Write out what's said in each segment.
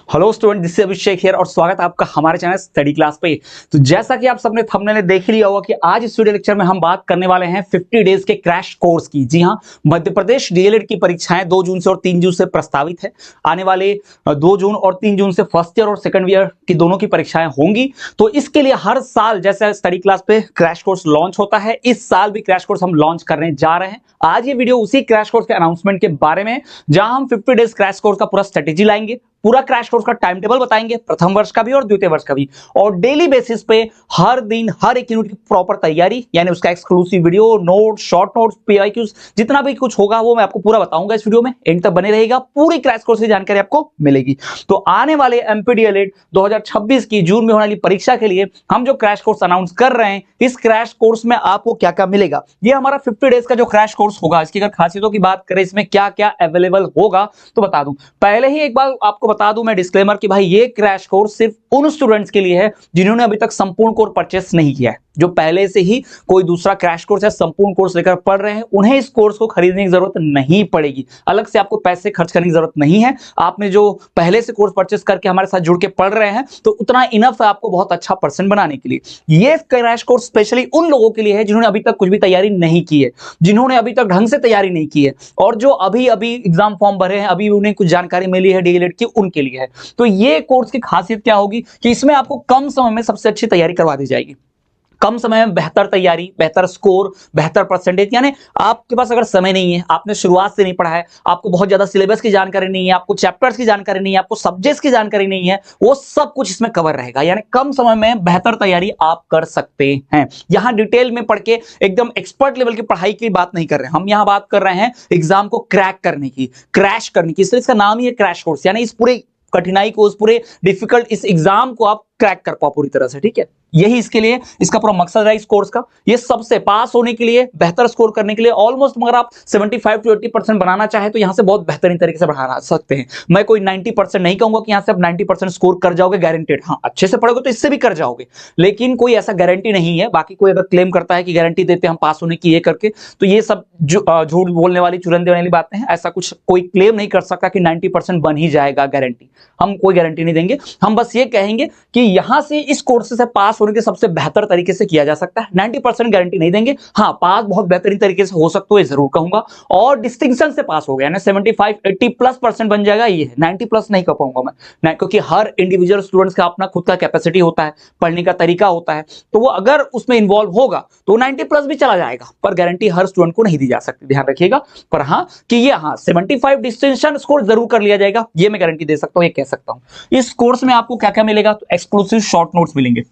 Hello student, this is Abhishek here और स्वागत है आपका हमारे चैनल स्टडी क्लास पे। तो जैसा कि आप सबने थंबनेल में देख लिया होगा कि आज इस वीडियो लेक्चर में हम बात करने वाले हैं 50 डेज के क्रैश कोर्स की। जी हां, मध्य प्रदेश डीएलएड की परीक्षाएं 2 जून से और 3 जून से प्रस्तावित है। आने वाले 2 जून और 3 जून से फर्स्ट ईयर और सेकंड ईयर की दोनों की परीक्षाएं होंगी। तो इसके लिए हर साल जैसे स्टडी क्लास पे क्रैश कोर्स लॉन्च होता है, इस साल भी क्रैश कोर्स हम लॉन्च करने जा रहे हैं। आज ये वीडियो उसी क्रैश कोर्स के अनाउंसमेंट के बारे में, जहां हम 50 डेज क्रैश कोर्स का पूरा स्ट्रेटेजी लाएंगे, पूरा क्रैश कोर्स का टाइम टेबल बताएंगे, प्रथम वर्ष का भी और द्वितीय वर्ष का भी, और डेली बेसिस पे हर दिन हर एक यूनिट की प्रॉपर तैयारी, यानी उसका exclusive video, notes, short notes, PYQs, जितना भी कुछ होगा वो मैं आपको पूरा बताऊंगा इस वीडियो में। एंड तक बने रहेगा, पूरी क्रैश कोर्स की जानकारी आपको मिलेगी। तो आने वाले एमपीडीएलएड 2026 की जून में होने वाली परीक्षा के लिए हम जो क्रैश कोर्स अनाउंस कर रहे हैं, इस क्रैश कोर्स में आपको क्या क्या मिलेगा, ये हमारा 50 डेज का जो क्रैश कोर्स होगा, इसकी अगर खासियतों की बात करें, इसमें क्या क्या अवेलेबल होगा तो बता दूं। पहले ही एक बार आपको बता दूं मैं डिस्क्लेमर कि भाई ये क्रैश कोर्स सिर्फ उन स्टूडेंट्स के लिए है जिन्होंने अभी तक संपूर्ण कोर्स परचेस नहीं किया है। जो पहले से ही कोई दूसरा क्रैश कोर्स या संपूर्ण कोर्स लेकर पढ़ रहे हैं, उन्हें इस कोर्स को खरीदने की जरूरत नहीं पड़ेगी। अलग से आपको पैसे खर्च करने की जरूरत नहीं है। आपने जो पहले से कोर्स परचेस करके हमारे साथ जुड़ के पढ़ रहे हैं, तो उतना इनफ है आपको बहुत अच्छा परसेंट बनाने के लिए। ये क्रैश कोर्स स्पेशली उन लोगों के लिए है जिन्होंने अभी तक कुछ भी तैयारी नहीं की है, जिन्होंने अभी तक ढंग से तैयारी नहीं की है, और जो अभी अभी एग्जाम फॉर्म भरे हैं, अभी उन्हें कुछ जानकारी मिली है डीएलएड की, उनके लिए है। तो ये कोर्स की खासियत क्या होगी कि इसमें आपको कम समय में सबसे अच्छी तैयारी करवा दी जाएगी। कम समय में बेहतर तैयारी, बेहतर स्कोर, बेहतर परसेंटेज। यानी आपके पास अगर समय नहीं है, आपने शुरुआत से नहीं पढ़ा है, आपको बहुत ज्यादा सिलेबस की जानकारी नहीं है, आपको चैप्टर्स की जानकारी नहीं है, आपको सब्जेक्ट्स की जानकारी नहीं है, वो सब कुछ इसमें कवर रहेगा। यानी कम समय में बेहतर तैयारी आप कर सकते हैं। यहां डिटेल में पढ़ के एकदम एक्सपर्ट लेवल की पढ़ाई की बात नहीं कर रहे हैं हम, यहां बात कर रहे हैं एग्जाम को क्रैक करने की, क्रैश करने की। इसलिए इसका नाम ही है क्रैश कोर्स। यानी इस पूरे कठिनाई को, उस पूरे डिफिकल्ट इस एग्जाम को आप क्रैक कर पाओ पूरी तरह से। ठीक है, यही इसके लिए इसका पूरा मकसद है इस कोर्स का। ये सबसे पास होने के लिए, बेहतर स्कोर करने के लिए, ऑलमोस्ट अगर आप 75 to 80% बनाना चाहे तो यहां से बहुत बेहतरीन तरीके से बढ़ा सकते हैं। मैं कोई 90% नहीं कहूंगा कि यहां से आप 90% स्कोर कर जाओगे गारंटेड। हाँ, अच्छे से पढ़ोगे तो इससे भी कर जाओगे, लेकिन कोई ऐसा गारंटी नहीं है। बाकी कोई अगर क्लेम करता है कि गारंटी देते हैं हम पास होने की ये करके, तो ये सब झूठ बोलने वाली, चुरन देने वाली बातें हैं। ऐसा कुछ कोई क्लेम नहीं कर सकता कि 90% बन ही जाएगा गारंटी। हम कोई गारंटी नहीं देंगे। हम बस ये कहेंगे कि यहां से इस कोर्स से पास होने के सबसे बेहतर तरीके से किया जा सकता है। 90% गारंटी नहीं देंगे, हाँ पास बहुत बेहतरीन तरीके से हो सकता है, जरूर कहूंगा। और डिस्टिंक्शन से पास हो गया ना, 75-80+ % बन जाएगा, ये 90+ नहीं कह पाऊंगा मैं, क्योंकि हर इंडिविजुअल स्टूडेंट्स का अपना खुद का कैपेसिटी होता है, पढ़ने का तरीका होता है। तो वो अगर उसमें इन्वॉल्व होगा तो 90+ भी चला जाएगा, पर गारंटी हर स्टूडेंट को नहीं दी जा सकती, ध्यान रखिएगा। पर हाँ कि ये 75 डिस्टिंक्शन स्कोर जरूर कर लिया जाएगा, ये मैं गारंटी दे सकता हूं, ये कह सकता हूं। इस कोर्स में आपको क्या क्या मिलेगा, तो एक्सक्लूसिव शॉर्ट नोट्स मिलेंगे,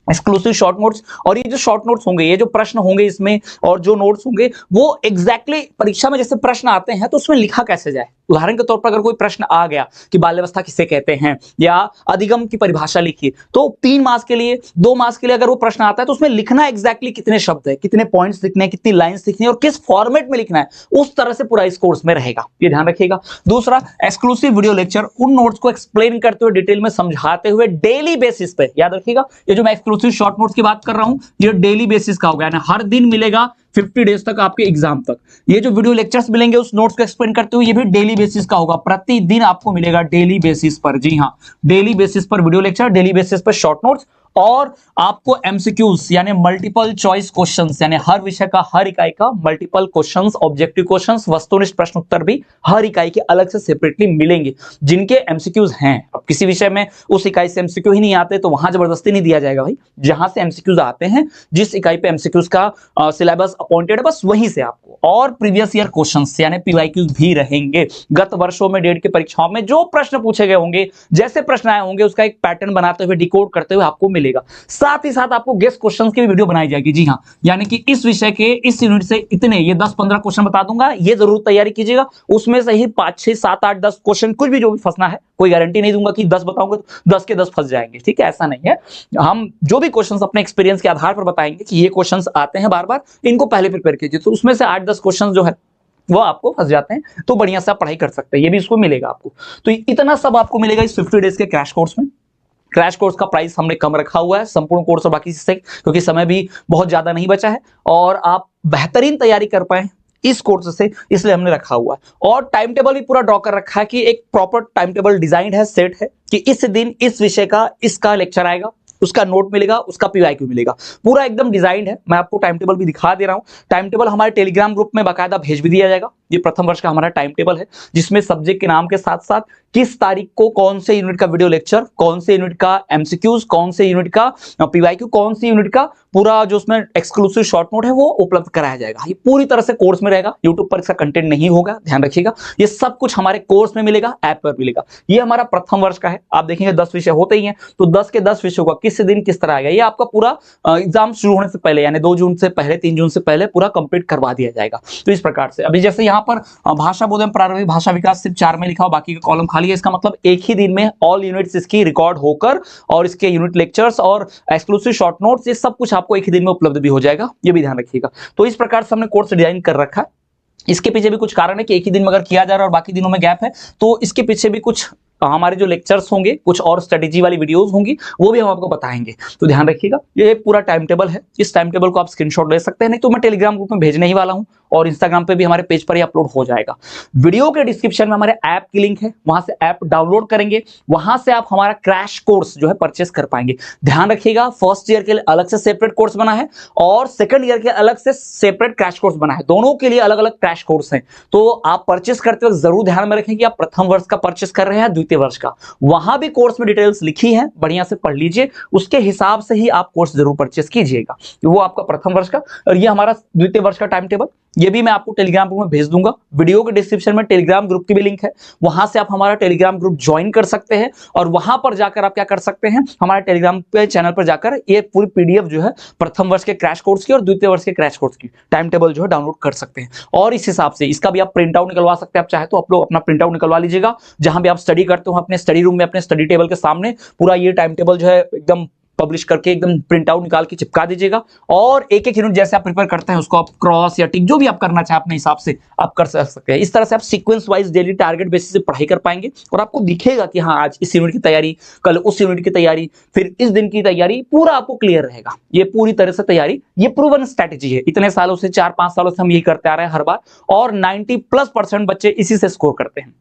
एक्सक्लूसिव शॉर्ट नोट्स। और ये जो शॉर्ट नोट्स होंगे, ये जो प्रश्न होंगे इसमें, और जो नोट्स होंगे वो एग्जैक्टली परीक्षा में जैसे प्रश्न आते हैं तो उसमें लिखा कैसे जाए। उदाहरण के तौर पर अगर कोई प्रश्न आ गया कि बाल्यावस्था किसे कहते हैं, या अधिगम की परिभाषा लिखिए, तो 3 मार्क्स के लिए, 2 मार्क्स के लिए अगर वो प्रश्न आता है तो उसमें लिखना एग्जैक्टली कितने शब्द है, कितने पॉइंट्स लिखने हैं, कितनी लाइंस लिखनी है और किस फॉर्मेट में लिखना है, उस तरह से पूरा इस कोर्स में रहेगा, ये ध्यान रखिएगा। दूसरा, एक्सक्लूसिव वीडियो लेक्चर, उन नोट्स को एक्सप्लेन करते हुए, डिटेल में समझाते हुए, डेली बेसिस पे। याद रखिएगा, ये जो मैं एक्सक्लूसिव शॉर्ट नोट्स की बात कर रहा हूं, ये डेली बेसिस का होगा, यानी हर दिन मिलेगा 50 डेज तक आपके एग्जाम तक। ये जो वीडियो लेक्चर्स मिलेंगे उस नोट्स को एक्सप्लेन करते हुए, ये भी डेली बेसिस का होगा, प्रतिदिन आपको मिलेगा डेली बेसिस पर। जी हां, डेली बेसिस पर वीडियो लेक्चर, डेली बेसिस पर शॉर्ट नोट्स, और आपको एमसीक्यूज यानी मल्टीपल चॉइस क्वेश्चंस, यानी हर विषय का, हर इकाई का मल्टीपल क्वेश्चंस, ऑब्जेक्टिव क्वेश्चंस, वस्तुनिष्ठ प्रश्न उत्तर भी हर इकाई के अलग से सेपरेटली मिलेंगे, जिनके एमसीक्यूज हैं। अब किसी विषय में उस इकाई से एमसीक्यू ही नहीं आते तो वहां जबरदस्ती नहीं दिया जाएगा भाई। जहां से एमसीक्यूज आते हैं, जिस इकाई पे एमसीक्यूज का सिलेबस अपॉइंटेड है, बस वहीं से आपको। और प्रीवियस ईयर क्वेश्चंस यानी पीवाईक्यूज भी रहेंगे। गत वर्षों में डेट की परीक्षाओं में जो प्रश्न पूछे गए होंगे, जैसे प्रश्न आए होंगे, उसका एक पैटर्न बनाते हुए, डिकोड करते हुए आपको मिलेगा। साथ ही साथ आपको गेस्ट क्वेश्चंस की भी वीडियो बनाई जाएगी। जी हां, यानी कि इस विषय के, इस यूनिट से इतने, ये 10-15 क्वेश्चन बता दूंगा, ये जरूर तैयारी कीजिएगा। उसमें से ही 5, 6, 7, 8, 10 क्वेश्चन, कुछ भी जो भी फंसना है, कोई गारंटी नहीं दूंगा कि 10 बताऊंगा तो 10 के 10 फंस जाएंगे। ठीक है, ऐसा नहीं है। हम जो भी क्वेश्चंस अपने एक्सपीरियंस के आधार पर बताएंगे कि ये क्वेश्चंस आते हैं बार बार, इनको पहले प्रिपेयर कीजिए। तो उसमें से 8-10 क्वेश्चन जो है वो आपको फंस जाते हैं, तो बढ़िया से आप पढ़ाई कर सकते हैं, ये भी इसको मिलेगा आपको। तो इतना सब आपको मिलेगा इस 50 डेज के क्रैश कोर्स में। क्रैश कोर्स का प्राइस हमने कम रखा हुआ है संपूर्ण कोर्स और बाकी से, क्योंकि समय भी बहुत ज्यादा नहीं बचा है, और आप बेहतरीन तैयारी कर पाए, इस कोर्स से, इसलिए हमने रखा हुआ है। और टाइम टेबल भी पूरा ड्रॉ कर रखा है कि एक प्रॉपर टाइम टेबल डिजाइन है, सेट है कि इस दिन इस विषय का इसका लेक्चर आएगा, उसका नोट मिलेगा, उसका पीवाईक्यू मिलेगा, पूरा एकदम डिजाइन है। मैं आपको टाइम टेबल भी दिखा दे रहा हूं। टाइम टेबल हमारे टेलीग्राम ग्रुप में बाकायदा भेज भी दिया जाएगा। ये प्रथम वर्ष का हमारा टाइम टेबल है, जिसमें सब्जेक्ट के नाम के साथ साथ किस तारीख को कौन से यूनिट का वीडियो लेक्चर, कौन से यूनिट का एमसीक्यूज, कौन से यूनिट का पीवाईक्यू, कौन सी यूनिट का पूरा जो उसमें एक्सक्लूसिव शॉर्ट नोट है वो उपलब्ध कराया जाएगा। ये पूरी तरह से कोर्स में रहेगा, यूट्यूब पर इसका कंटेंट नहीं होगा, ध्यान रखिएगा। ये सब कुछ हमारे कोर्स में मिलेगा, ऐप पर मिलेगा। ये हमारा प्रथम वर्ष का है। आप देखेंगे 10 विषय होते ही हैं, तो 10 के 10 विषयों का किस दिन किस तरह आएगा, ये आपका पूरा एग्जाम शुरू होने से पहले, यानी 2 जून से पहले, 3 जून से पहले पूरा कंप्लीट करवा दिया जाएगा। तो इस प्रकार से अभी जैसे यहाँ पर भाषा बोध एवं प्रारंभिक भाषा विकास सिर्फ 4 में लिखा हो, बाकी का कॉलम खाली है। इसका मतलब एक ही दिन में ऑल यूनिट्स इसकी रिकॉर्ड होकर और इसके यूनिट लेक्चर्स और एक्सक्लूसिव शॉर्ट नोट्स, ये सब कुछ आपको एक ही दिन में उपलब्ध भी हो जाएगा, ये भी ध्यान रखिएगा। तो इस प्रकार से हमने कोर्स डिजाइन कर रखा है। इसके पीछे भी कुछ कारण है कि एक ही दिन में अगर किया जा रहा है और बाकी दिनों में गैप है, तो इसके पीछे भी कुछ हमारे जो लेक्चर्स होंगे, कुछ और स्ट्रेटेजी वाली वीडियोस होंगी, वो भी हम आपको बताएंगे। तो ध्यान रखिएगा, ये पूरा टाइम टेबल है। इस टाइम टेबल को आप स्क्रीनशॉट ले सकते हैं, नहीं तो मैं टेलीग्राम ग्रुप में भेजने ही वाला हूं और इंस्टाग्राम पे भी हमारे पेज पर ही अपलोड हो जाएगा। वीडियो के डिस्क्रिप्शन में हमारे ऐप की लिंक है, वहां से ऐप डाउनलोड करेंगे, वहां से आप हमारा क्रैश कोर्स जो है परचेस कर पाएंगे। ध्यान रखिएगा, फर्स्ट ईयर के लिए अलग से सेपरेट कोर्स बना है और सेकंड ईयर के अलग से सेपरेट क्रैश कोर्स बना है। दोनों के लिए अलग अलग क्रैश कोर्स हैं। तो आप परचेस करते वक्त जरूर ध्यान में रखें कि आप प्रथम वर्ष का परचेस कर रहे हैं, द्वितीय वर्ष का। वहां भी कोर्स में डिटेल्स लिखी है, बढ़िया से पढ़ लीजिए, उसके हिसाब से ही आप कोर्स जरूर परचेस कीजिएगा। वो आपका प्रथम वर्ष का, और ये हमारा द्वितीय वर्ष का टाइम टेबल, ये भी मैं आपको टेलीग्राम ग्रुप में भेज दूंगा। वीडियो के डिस्क्रिप्शन में टेलीग्राम ग्रुप की भी लिंक है, वहां से आप हमारा टेलीग्राम ग्रुप ज्वाइन कर सकते हैं और वहां पर जाकर आप क्या कर सकते हैं, हमारे टेलीग्राम पे चैनल पर जाकर ये पूरी पीडीएफ जो है प्रथम वर्ष के क्रैश कोर्स की और द्वितीय वर्ष के क्रैश कोर्स की टाइम टेबल जो है डाउनलोड कर सकते हैं। और इस हिसाब से इसका भी आप प्रिंट आउट निकलवा सकते हैं, आप चाहे तो आप लोग अपना प्रिंट आउट निकलवा लीजिएगा। जहां भी आप स्टडी करते हो अपने स्टडी रूम में, अपने स्टडी टेबल के सामने पूरा ये टाइम टेबल जो है एकदम पब्लिश करके एकदम प्रिंट आउट निकाल के चिपका दीजिएगा। और एक एक यूनिट जैसे आप प्रिपेयर करते हैं उसको आप क्रॉस या टिक जो भी आप करना चाहें अपने हिसाब से आप कर सकते हैं। इस तरह से आप sequence wise daily target basis से पढ़ाई कर पाएंगे और आपको दिखेगा कि हाँ आज इस यूनिट की तैयारी, कल उस यूनिट की तैयारी, फिर इस दिन की तैयारी, पूरा आपको क्लियर रहेगा। ये पूरी तरह से तैयारी, ये प्रूवन स्ट्रैटेजी है। इतने सालों से 4-5 सालों से हम यही करते आ रहे हैं हर बार, और 90+% बच्चे इसी से स्कोर करते हैं।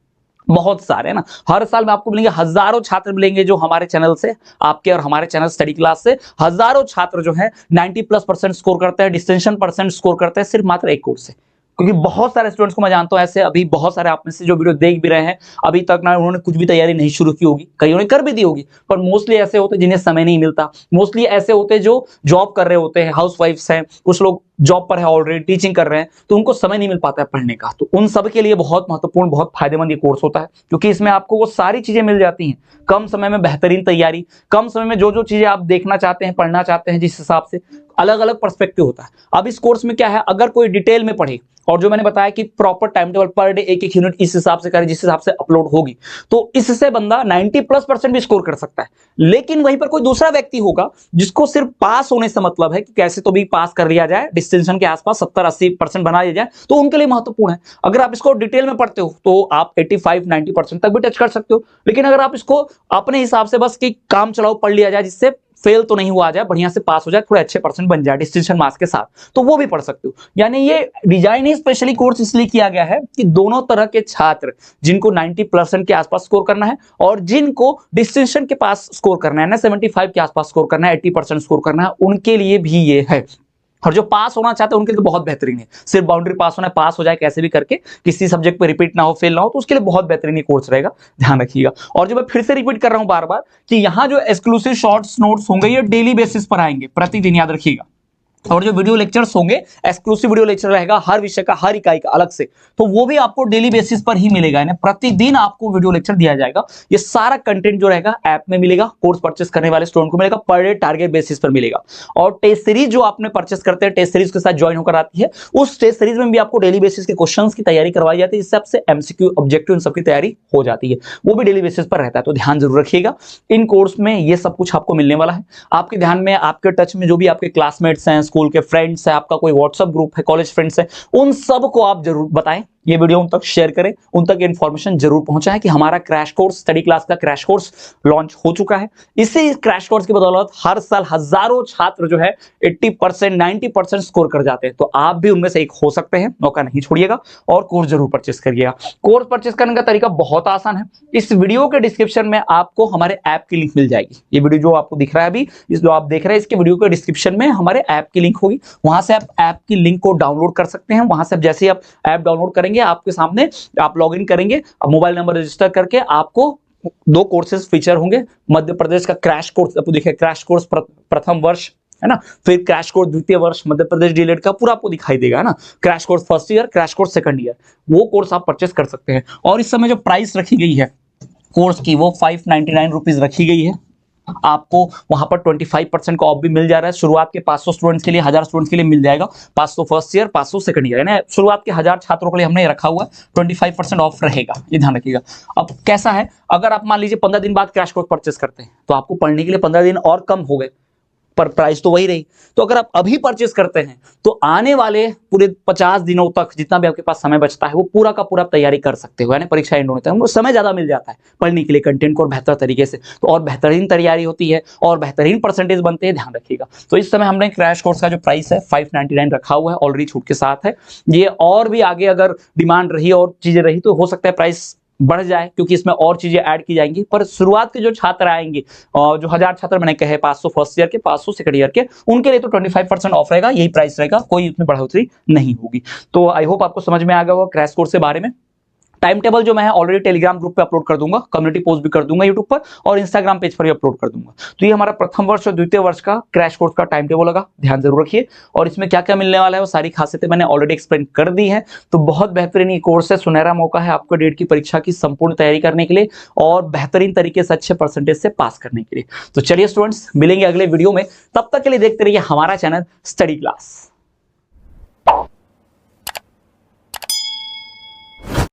बहुत सारे ना, हर साल में आपको मिलेंगे, हजारों छात्र मिलेंगे जो हमारे चैनल से, आपके और हमारे चैनल स्टडी क्लास से हजारों छात्र जो है 90+% स्कोर करते हैं, डिस्टिंक्शन परसेंट स्कोर करते हैं सिर्फ मात्र एक कोर्स से। क्योंकि बहुत सारे स्टूडेंट्स को मैं जानता हूं ऐसे, अभी बहुत सारे आप में से जो वीडियो देख भी रहे हैं, अभी तक ना उन्होंने कुछ भी तैयारी नहीं शुरू की होगी, कईयों ने कर भी दी होगी, पर मोस्टली ऐसे होते जिन्हें समय नहीं मिलता, मोस्टली ऐसे होते जो जॉब कर रहे होते हैं, हाउस वाइफ्स हैं, कुछ लोग जॉब पर है ऑलरेडी, टीचिंग कर रहे हैं, तो उनको समय नहीं मिल पाता है पढ़ने का। तो उन सब के लिए बहुत महत्वपूर्ण, बहुत फायदेमंद ये कोर्स होता है, क्योंकि इसमें आपको वो सारी चीजें मिल जाती हैं, कम समय में बेहतरीन तैयारी, कम समय में जो जो चीजें आप देखना चाहते हैं, पढ़ना चाहते हैं, जिस हिसाब से अलग अलग पर्सपेक्टिव होता है। अब इस कोर्स में क्या है, अगर कोई डिटेल में पढ़े और जो मैंने बताया कि proper time table per day एक एक यूनिट इस हिसाब से करे जिस हिसाब से अपलोड होगी, तो इससे बंदा 90+% भी स्कोर कर सकता है। लेकिन वहीं पर कोई दूसरा व्यक्ति होगा जिसको सिर्फ पास होने से मतलब है कि कैसे तो भी पास कर लिया जाए, डिस्टिंक्शन के आसपास 70-80% बना लिया जाए, तो उनके लिए महत्वपूर्ण है। अगर आप इसको डिटेल में पढ़ते हो तो आप 85-90% तक भी टच कर सकते हो। लेकिन अगर आप इसको अपने हिसाब से बस कि काम चलाओ पढ़ लिया जाए, जिससे फेल तो नहीं हुआ आ जाए, बढ़िया से पास हो जाए, थोड़े अच्छे परसेंट बन जाए डिस्टिंक्शन मार्क्स के साथ, तो वो भी पढ़ सकते हो। यानी ये डिजाइन ही स्पेशली कोर्स इसलिए किया गया है कि दोनों तरह के छात्र, जिनको 90% के आसपास स्कोर करना है और जिनको डिस्टिंक्शन के पास स्कोर करना है ना, 75 के आसपास स्कोर करना है, 80% स्कोर करना है, उनके लिए भी ये है। और जो पास होना चाहते हैं उनके लिए तो बहुत बेहतरीन है, सिर्फ बाउंड्री पास होना है, पास हो जाए कैसे भी करके, किसी सब्जेक्ट पे रिपीट ना हो, फेल ना हो, तो उसके लिए बहुत बेहतरीन कोर्स रहेगा, ध्यान रखिएगा। और जो मैं फिर से रिपीट कर रहा हूं बार बार कि यहाँ जो एक्सक्लूसिव शॉर्ट्स नोट्स होंगे ये डेली बेसिस पर आएंगे, प्रतिदिन, याद रखिएगा। और जो वीडियो लेक्चर्स होंगे, एक्सक्लूसिव वीडियो लेक्चर रहेगा हर विषय का, हर इकाई का अलग से, तो वो भी आपको डेली बेसिस पर ही मिलेगा, यानी प्रतिदिन आपको वीडियो लेक्चर दिया जाएगा। ये सारा कंटेंट जो रहेगा ऐप में मिलेगा, कोर्स परचेस करने वाले स्टूडेंट को मिलेगा, पर डे टारगेट बेसिस पर मिलेगा। और टेस्ट सीरीज जो आपने परचेस करते हैं, टेस्ट सीरीज के साथ ज्वाइन होकर आती है, उस टेस्ट सीरीज में भी आपको डेली बेसिस के क्वेश्चंस की तैयारी करवाई जाती है, जिससे आपसे एमसीक्यू, ऑब्जेक्टिव, इन सबकी तैयारी हो जाती है, वो भी डेली बेसिस पर रहता है। तो ध्यान जरूर रखिएगा, इन कोर्स में ये सब कुछ आपको मिलने वाला है। आपके ध्यान में, आपके टच में जो भी आपके क्लासमेट्स हैं, स्कूल के फ्रेंड्स है, आपका कोई व्हाट्सएप ग्रुप है, कॉलेज फ्रेंड्स है, उन सबको आप जरूर बताएं, ये वीडियो उन तक शेयर करें, उन तक इन्फॉर्मेशन जरूर पहुंचाएं कि हमारा क्रैश कोर्स, स्टडी क्लास का क्रैश कोर्स लॉन्च हो चुका है। इसी क्रैश कोर्स की बदौलत हर साल हजारों छात्र जो है 80% 90% स्कोर कर जाते हैं। तो आप भी उनमें से एक हो सकते हैं, मौका नहीं छोड़िएगा और कोर्स जरूर परचेस करिएगा। कोर्स परचेस करने का तरीका बहुत आसान है। इस वीडियो के डिस्क्रिप्शन में आपको हमारे ऐप की लिंक मिल जाएगी। ये वीडियो जो आपको दिख रहा है अभी, इस जो आप देख रहे हैं, इसके वीडियो के डिस्क्रिप्शन में हमारे ऐप की लिंक होगी। वहां से आप ऐप की लिंक को डाउनलोड कर सकते हैं। वहां से जैसे ही आप ऐप डाउनलोड करेंगे, आपके सामने आप लॉगिन करेंगे, मोबाइल नंबर रजिस्टर करके आपको 2 कोर्सेज फीचर होंगे। मध्य प्रदेश का क्रैश कोर्स आपको दिखे, क्रैश कोर्स प्रथम वर्ष है ना, फिर क्रैश कोर्स द्वितीय वर्ष मध्य प्रदेश डीएलएड का पूरा आपको दिखाई देगा, है ना। Crash course first year, crash course second year, वो कोर्स आप परचेस कर सकते हैं। और इस समय जो प्राइस रखी गई है कोर्स की, वो 599 रुपीज रखी गई है। आपको वहां पर 25% का ऑफ भी मिल जा रहा है। शुरुआत के 500 स्टूडेंट्स के लिए, 1000 स्टूडेंट्स के लिए मिल जाएगा 500 फर्स्ट ईयर, 500 सेकंड ईयर, है ना। शुरुआत के 1000 छात्रों के लिए हमने रखा हुआ 25% ऑफ रहेगा, ये ध्यान रखिएगा। अब कैसा है, अगर आप मान लीजिए 15 दिन बाद क्रैश कोर्स परचेस करते हैं तो आपको पढ़ने के लिए 15 दिन और कम हो गए, पर प्राइस तो वही रही। तो अगर आप अभी परचेस करते हैं तो आने वाले पूरे 50 दिनों तक जितना भी आपके पास समय बचता है, वो पूरा का पूरा तैयारी कर सकते हो, यानी परीक्षा एंड होने तक हमको समय ज्यादा मिल जाता है पढ़ने के लिए, कंटेंट को और बेहतर तरीके से, तो और बेहतरीन तैयारी होती है और बेहतरीन परसेंटेज बनते हैं, ध्यान रखिएगा। तो इस समय हमने क्रैश कोर्स का जो प्राइस है 599 रखा हुआ है, ऑलरेडी छूट के साथ है। ये और भी आगे अगर डिमांड रही और चीजें रही तो हो सकता है प्राइस बढ़ जाए, क्योंकि इसमें और चीजें ऐड की जाएंगी। पर शुरुआत के जो छात्र आएंगे, जो 1000 छात्र मैंने कहे, 500 फर्स्ट ईयर के, 500 सेकंड ईयर के, उनके लिए तो 25% ऑफ रहेगा, यही प्राइस रहेगा, कोई उसमें बढ़ोतरी नहीं होगी। तो आई होप आपको समझ में आ गया होगा क्रैश कोर्स के बारे में। टाइम टेबल जो मैं ऑलरेडी टेलीग्राम ग्रुप पे अपलोड कर दूंगा, कम्युनिटी पोस्ट भी कर दूंगा यूट्यूब पर, और इंस्टाग्राम पेज पर भी अपलोड कर दूंगा। तो ये हमारा प्रथम वर्ष और द्वितीय वर्ष का क्रैश कोर्स का टाइम टेबल होगा, ध्यान जरूर रखिए। और इसमें क्या क्या मिलने वाला है वो सारी खासियतें मैंने ऑलरेडी एक्सप्लेन कर दी है। तो बहुत बेहतरीन ये कोर्स है, सुनहरा मौका है आपको डेट की परीक्षा की संपूर्ण तैयारी करने के लिए और बेहतरीन तरीके से अच्छे परसेंटेज से पास करने के लिए। तो चलिए स्टूडेंट्स, मिलेंगे अगले वीडियो में, तब तक के लिए देखते रहिए हमारा चैनल स्टडी क्लास।